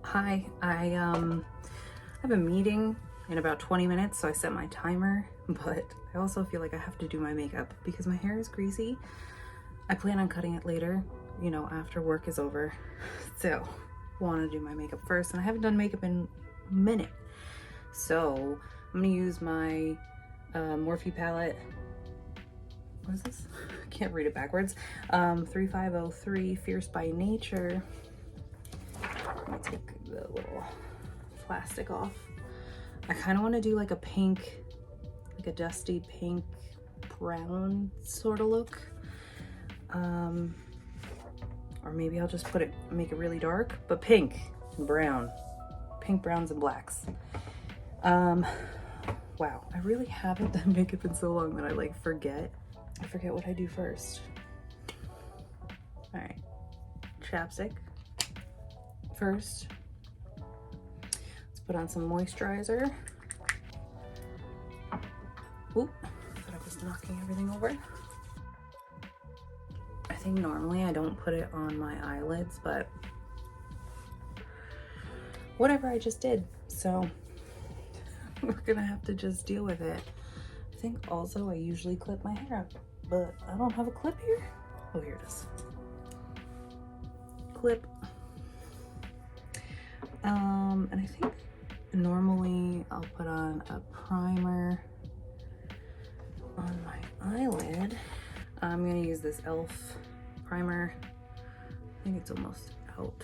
Hi, I have a meeting in about 20 minutes, so I set my timer, but I also feel like I have to do my makeup because my hair is greasy. I plan on cutting it later, after work is over. So I want to do my makeup first, and I haven't done makeup in a minute. So I'm gonna use my Morphe palette. What is this? I can't read it backwards. 3503 Fierce by Nature. Let me take the little plastic off. I kind of want to do like a pink, like a dusty pink brown sort of look. Or maybe I'll just make it really dark, but pink and brown. Pink, browns, and blacks. Wow, I really haven't done makeup in so long that I forget. I forget what I do first. All right, chapstick first. Let's put on some moisturizer. Oop, thought I was knocking everything over. I think normally I don't put it on my eyelids, but whatever, I just did. So we're gonna have to just deal with it. I think also I usually clip my hair up, but I don't have a clip here. Oh, here it is. Clip. And I think normally I'll put on a primer on my eyelid. I'm gonna use this e.l.f. primer. I think it's almost out.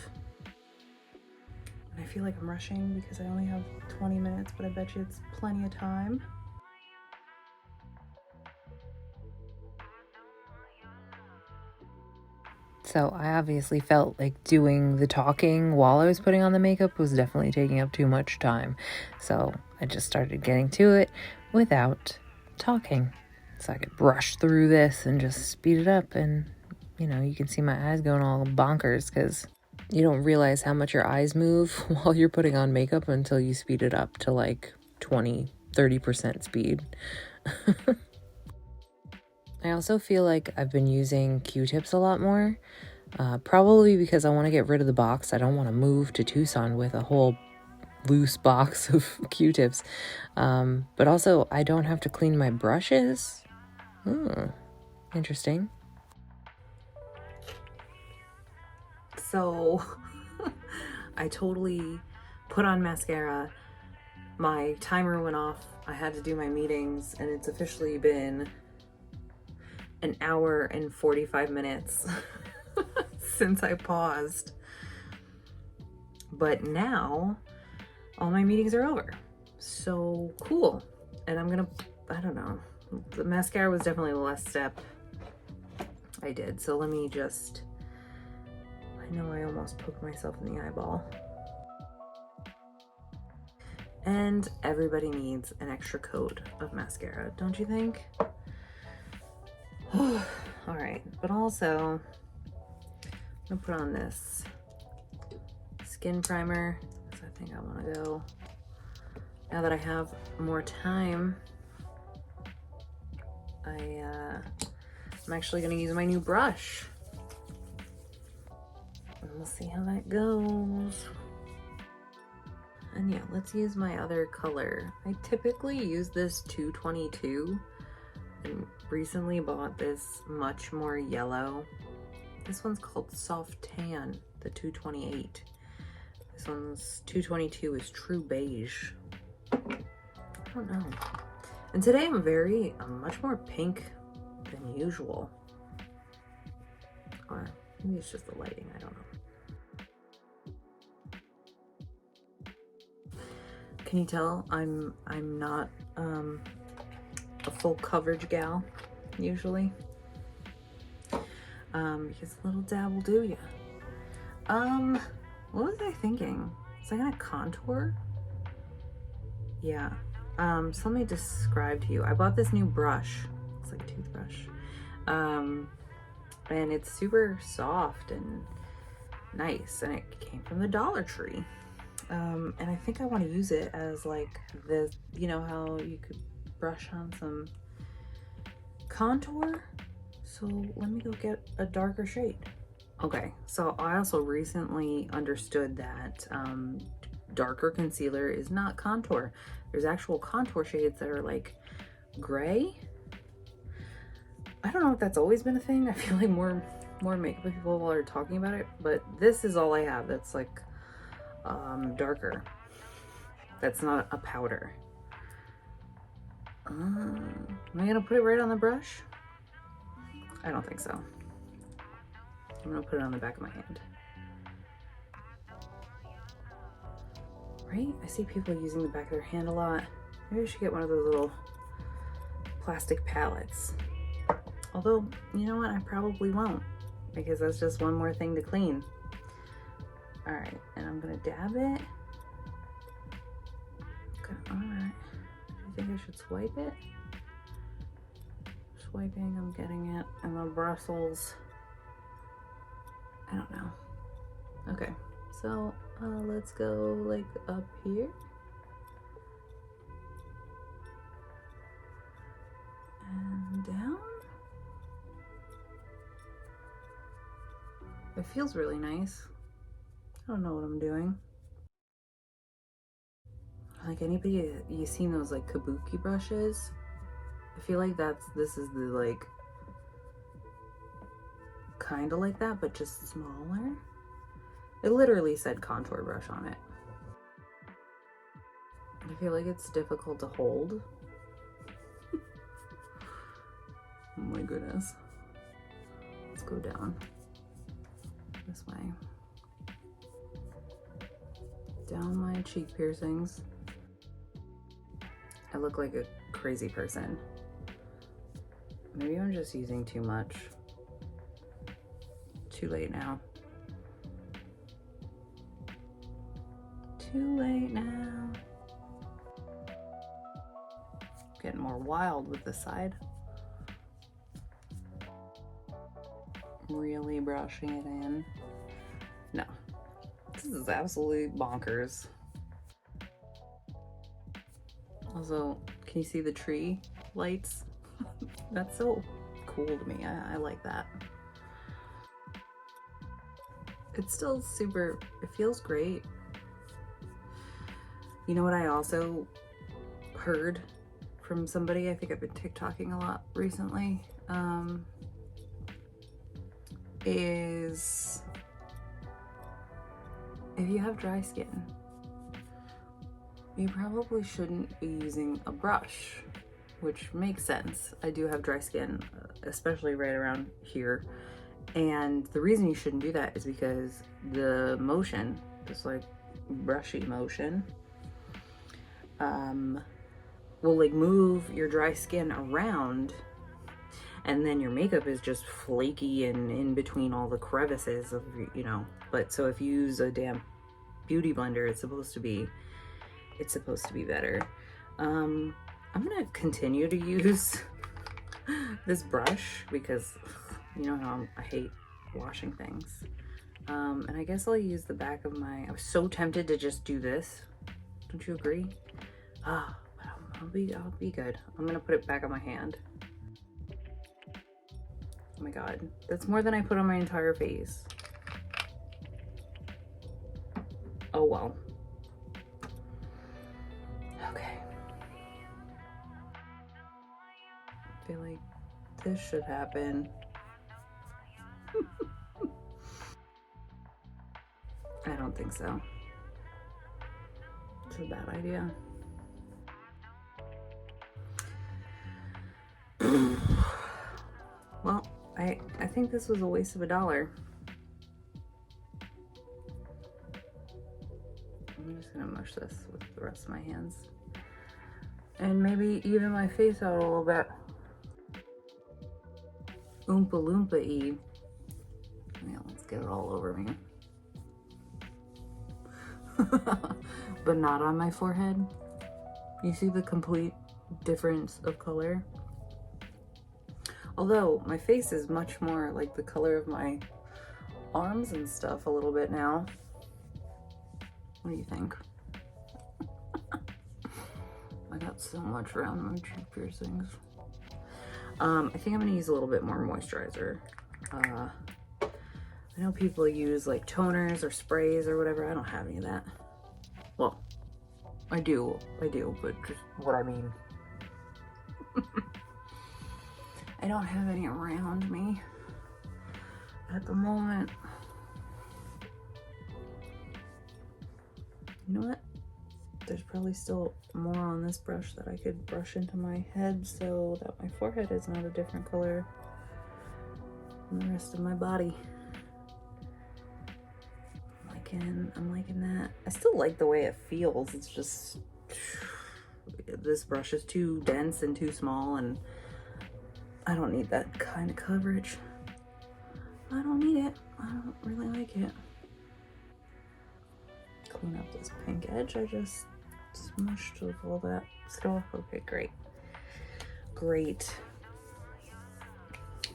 And I feel like I'm rushing because I only have 20 minutes, but I bet you it's plenty of time. So I obviously felt like doing the talking while I was putting on the makeup was definitely taking up too much time. So I just started getting to it without talking. So I could brush through this and just speed it up. And, you can see my eyes going all bonkers because you don't realize how much your eyes move while you're putting on makeup until you speed it up to like 20-30% speed. I also feel like I've been using Q-tips a lot more, probably because I want to get rid of the box. I don't want to move to Tucson with a whole loose box of Q-tips, but also I don't have to clean my brushes. Interesting. So I totally put on mascara. My timer went off. I had to do my meetings, and it's officially been an hour and 45 minutes since I paused. But now all my meetings are over. So cool. And I don't know. The mascara was definitely the last step I did. So let me just, I know I almost poked myself in the eyeball. And everybody needs an extra coat of mascara, don't you think? All right, but also I'm gonna put on this skin primer because I think I want to go, now that I have more time. I'm actually gonna use my new brush, and we'll see how that goes. And yeah, let's use my other color. I typically use this 222 and recently bought this much more yellow. This one's called Soft Tan, the 228. This one's 222 is True Beige. I don't know. And today I'm much more pink than usual. Or maybe it's just the lighting, I don't know. Can you tell I'm not a full coverage gal usually? Because a little dab will do ya. What was I thinking? Was I gonna contour? Yeah. So let me describe to you. I bought this new brush. It's like a toothbrush. And it's super soft and nice, and it came from the Dollar Tree. And I think I want to use it as like this, how you could brush on some contour. So let me go get a darker shade. Okay, so I also recently understood that darker concealer is not contour. There's actual contour shades that are like gray. I don't know if that's always been a thing. I feel like more makeup people are talking about it, but this is all I have that's like darker. That's not a powder. Am I gonna put it right on the brush? I don't think so. I'm gonna put it on the back of my hand. Right? I see people using the back of their hand a lot. Maybe I should get one of those little plastic palettes. Although, you know what? I probably won't, because that's just one more thing to clean. All right, and I'm gonna dab it. Okay, all right. I think I should swipe it. Swiping, I'm getting it. And the bristles. I don't know. Okay, so let's go like up here. And down. It feels really nice. I don't know what I'm doing. Like anybody, you seen those like kabuki brushes? I feel like this is the like, kind of like that, but just smaller. It literally said contour brush on it. I feel like it's difficult to hold. Oh my goodness. Let's go down this way. Down my cheek piercings. I look like a crazy person. Maybe I'm just using too much. Too late now. Too late now. Getting more wild with the side. Really brushing it in. No, this is absolutely bonkers. Also, can you see the tree lights? That's so cool to me. I like that. It's still super, it feels great. You know what I also heard from somebody, I think I've been TikToking a lot recently, is if you have dry skin, you probably shouldn't be using a brush, which makes sense. I do have dry skin, especially right around here. And the reason you shouldn't do that is because the motion, this like brushy motion, will like move your dry skin around, and then your makeup is just flaky and in between all the crevices of, you know. But so if you use a damp beauty blender, it's supposed to be better. I'm gonna continue to use this brush because you know how I hate washing things. And I guess I'll use the back of my, I was so tempted to just do this. Don't you agree? Ah, I'll be good. I'm gonna put it back on my hand. Oh my God, that's more than I put on my entire face. Oh well. Okay. I feel like this should happen. I don't think so. It's a bad idea. Well, I think this was a waste of $1. I'm just gonna mush this with the rest of my hands. And maybe even my face out a little bit. Oompa Loompa-y. Yeah, let's get it all over me. But not on my forehead. You see the complete difference of color? Although my face is much more like the color of my arms and stuff a little bit now. What do you think? I got so much around my cheek piercings. I think I'm gonna use a little bit more moisturizer. I I know people use like toners or sprays or whatever. I don't have any of that. Well, I do, but just what I mean. I don't have any around me at the moment. You know what? There's probably still more on this brush that I could brush into my head so that my forehead is not a different color than the rest of my body. I'm liking that. I still like the way it feels. It's just, this brush is too dense and too small, and I don't need that kind of coverage. I don't need it. I don't really like it. Clean up this pink edge I just smushed with all that stuff. Okay, great. Great.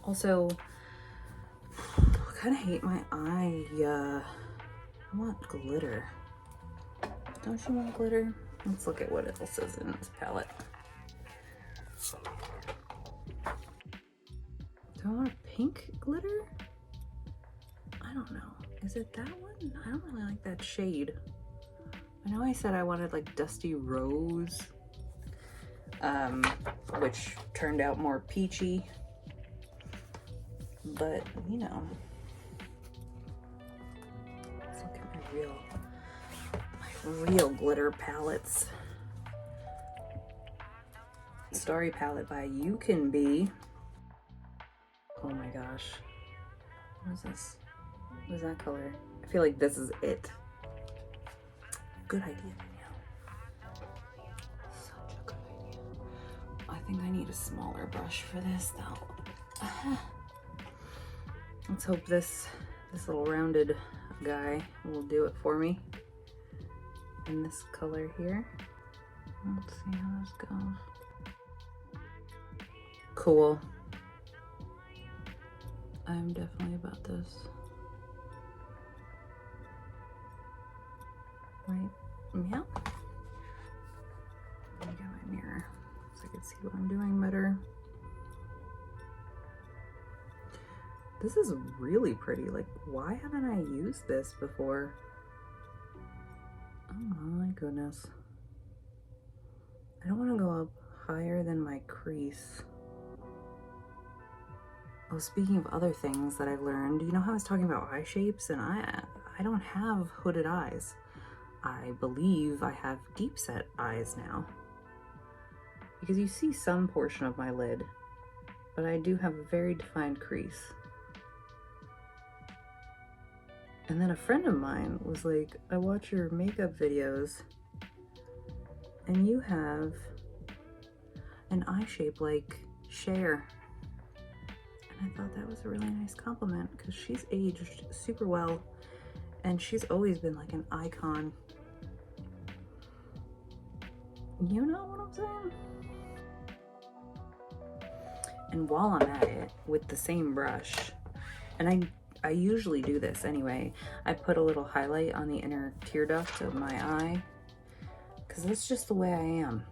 Also, I kind of hate my eye. I want glitter. Don't you want glitter? Let's look at what else is in this palette. Do I want a pink glitter? I don't know. Is it that one? I don't really like that shade. I know I said I wanted like dusty rose, which turned out more peachy, but you know, let's look at my real glitter palettes. Starry palette by You Can Be. Oh my gosh, what is this? What is that color? I feel like this is it. Good idea, Danielle. Such a good idea. I think I need a smaller brush for this though. Let's hope this little rounded guy will do it for me. In this color here. Let's see how this goes. Cool. I'm definitely about this. Right? Yeah. Let me get my mirror so I can see what I'm doing better. This is really pretty. Like, why haven't I used this before? Oh my goodness. I don't want to go up higher than my crease. Oh, speaking of other things that I've learned, you know how I was talking about eye shapes, and I don't have hooded eyes. I believe I have deep set eyes now, because you see some portion of my lid, but I do have a very defined crease. And then a friend of mine was like, I watch your makeup videos and you have an eye shape like Cher. And I thought that was a really nice compliment, because she's aged super well and she's always been like an icon. You know what I'm saying? And while I'm at it, with the same brush, and I usually do this anyway, I put a little highlight on the inner tear duct of my eye, because that's just the way I am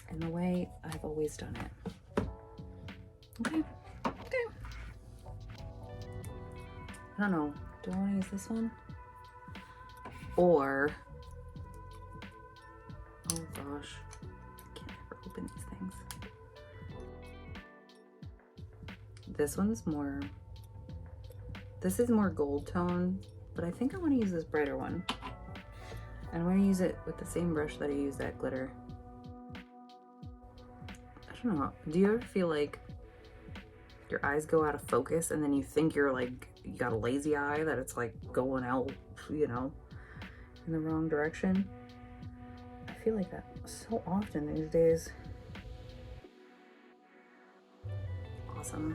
and the way I've always done it. Okay. I don't know, do I want to use this one? Or, oh gosh, I can't ever open these things. This one's more, this is more gold tone, but I think I want to use this brighter one. And I'm going to use it with the same brush that I used that glitter. I don't know, do you ever feel like your eyes go out of focus and then you think you're like, you got a lazy eye, that it's like going out, you know, in the wrong direction? I feel like that so often these days. Awesome.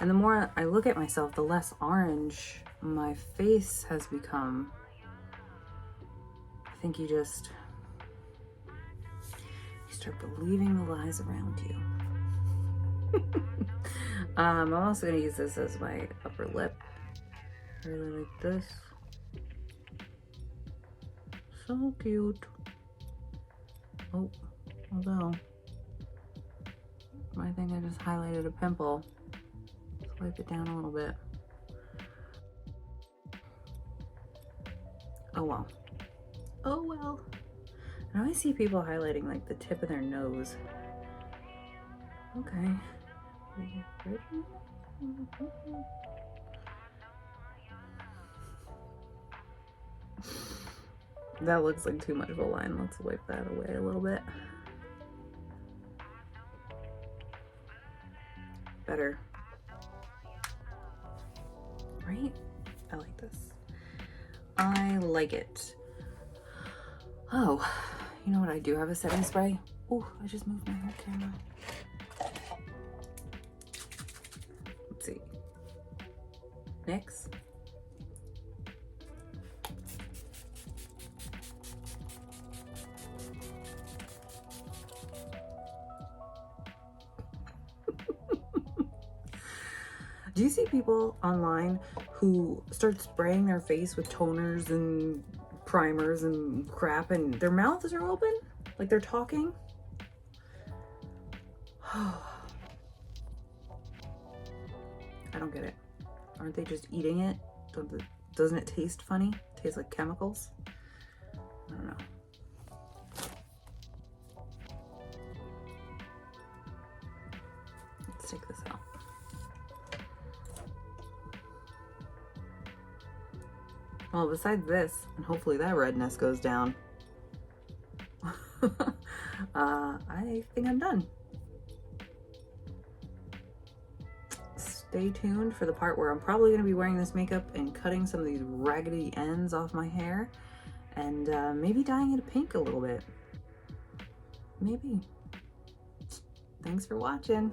And the more I look at myself, the less orange my face has become. I think you start believing the lies around you. I'm also going to use this as my upper lip. I really like this. So cute. Oh, although I think I just highlighted a pimple. So wipe it down a little bit. Oh well. Oh well. I always see people highlighting like the tip of their nose. Okay. That looks like too much of a line. Let's wipe that away a little bit. Better. Right? I like this. I like it. Oh, you know what? I do have a setting spray. Oh, I just moved my whole camera. Let's see. NYX. Do you see people online who start spraying their face with toners and primers and crap and their mouths are open? Like they're talking? I don't get it. Aren't they just eating it? Doesn't it taste funny? Tastes like chemicals? I don't know. Let's take this out. Well, besides this, and hopefully that redness goes down, I think I'm done. Stay tuned for the part where I'm probably going to be wearing this makeup and cutting some of these raggedy ends off my hair and maybe dyeing it pink a little bit. Maybe. Thanks for watching.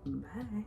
Bye.